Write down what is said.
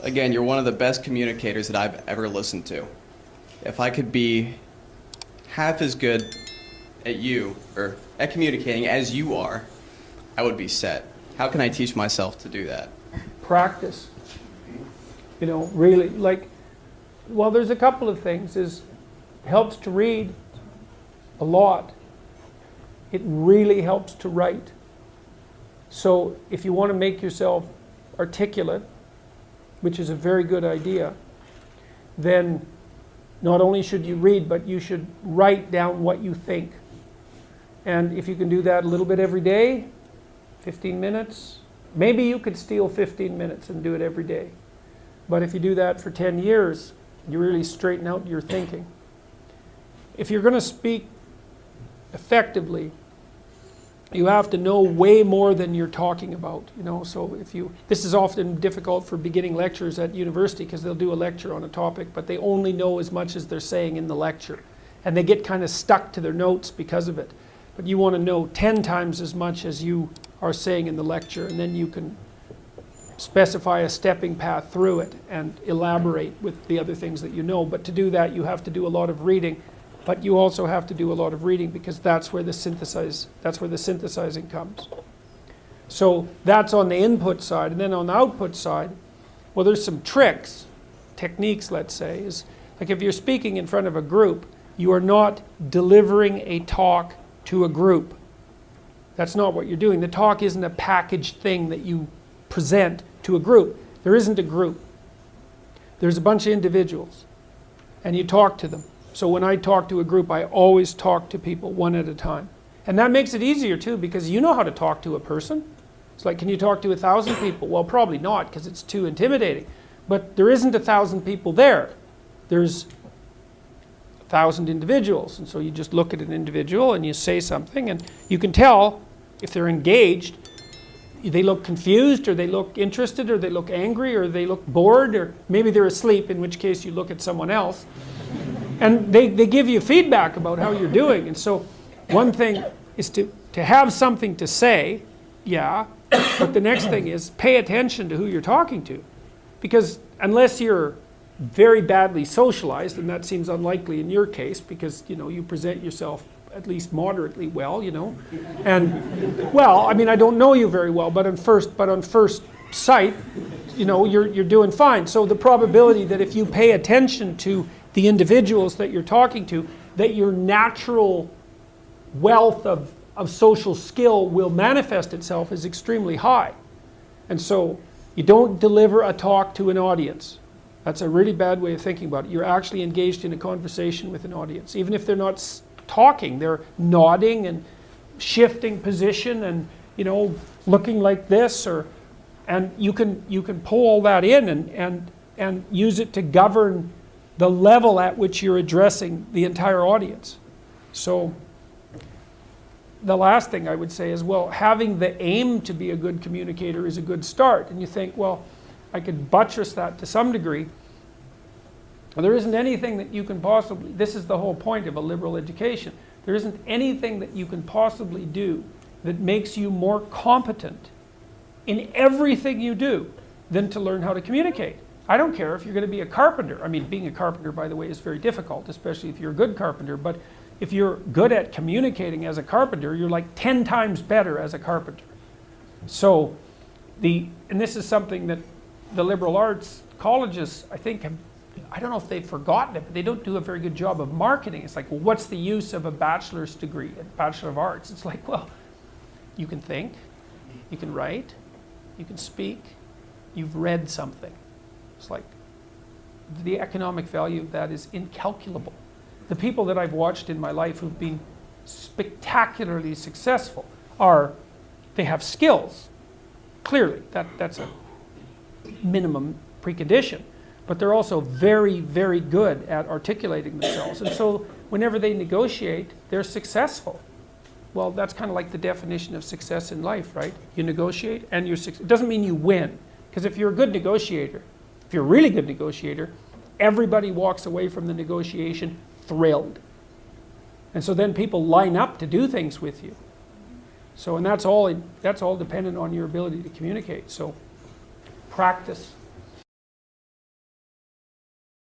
again, you're one of the best communicators that I've ever listened to. If I could be half as good at you, or at communicating as you are, I would be set. How can I teach myself to do that? Practice. You know, really, like, well, there's a couple of things. It helps to read a lot. It really helps to write. So if you want to make yourself articulate, which is a very good idea, then not only should you read, but you should write down what you think. And if you can do that a little bit every day, 15 minutes, maybe you could steal 15 minutes and do it every day. But if you do that for 10 years, you really straighten out your thinking. If you're going to speak effectively, you have to know way more than you're talking about, you know. So this is often difficult for beginning lecturers at university because they'll do a lecture on a topic, but they only know as much as they're saying in the lecture. And they get kind of stuck to their notes because of it. But you want to know 10 times as much as you are saying in the lecture, and then you can specify a stepping path through it and elaborate with the other things that you know. But to do that, you have to do a lot of reading. But you also have to do a lot of reading because that's where the synthesizing comes. So that's on the input side. And then on the output side, well, there's some techniques, let's say, is like if you're speaking in front of a group, you are not delivering a talk to a group. That's not what you're doing. The talk isn't a packaged thing that you present to a group. There isn't a group. There's a bunch of individuals, and you talk to them. So when I talk to a group, I always talk to people one at a time. And that makes it easier too, because you know how to talk to a person. It's like, can you talk to 1,000 people? Well, probably not, because it's too intimidating. But there isn't 1,000 people there. There's 1,000 individuals. And so you just look at an individual and you say something, and you can tell if they're engaged. They look confused, or they look interested, or they look angry, or they look bored, or maybe they're asleep, in which case you look at someone else. And they give you feedback about how you're doing. And so one thing is to have something to say, yeah, but the next thing is pay attention to who you're talking to. Because unless you're very badly socialized, and that seems unlikely in your case because, you know, you present yourself at least moderately well, you know. And, well, I mean, I don't know you very well, but on first sight, you know, you're doing fine. So the probability that if you pay attention to the individuals that you're talking to, that your natural wealth of social skill will manifest itself is extremely high. And so you don't deliver a talk to an audience. That's a really bad way of thinking about it. You're actually engaged in a conversation with an audience. Even if they're not talking, they're nodding and shifting position and, you know, looking like this, and you can pull all that in and use it to govern the level at which you're addressing the entire audience. So the last thing I would say is, well, having the aim to be a good communicator is a good start. And you think, well, I could buttress that to some degree. Well, there isn't anything that you can possibly, this is the whole point of a liberal education, there isn't anything that you can possibly do that makes you more competent in everything you do than to learn how to communicate. I don't care if you're going to be a carpenter. I mean, being a carpenter, by the way, is very difficult, especially if you're a good carpenter. But if you're good at communicating as a carpenter, you're like 10 times better as a carpenter. So, and this is something that the liberal arts colleges, I think, I don't know if they've forgotten it, but they don't do a very good job of marketing. It's like, well, what's the use of a bachelor's degree, a Bachelor of Arts? It's like, well, you can think, you can write, you can speak, you've read something. It's like, the economic value of that is incalculable. The people that I've watched in my life who've been spectacularly successful they have skills. Clearly, that's a minimum precondition. But they're also very, very good at articulating themselves. And so whenever they negotiate, they're successful. Well, that's kind of like the definition of success in life, right? You negotiate and it doesn't mean you win. Because if you're a good negotiator, if you're a really good negotiator, everybody walks away from the negotiation thrilled. And so then people line up to do things with you. So, and that's all dependent on your ability to communicate. So, practice.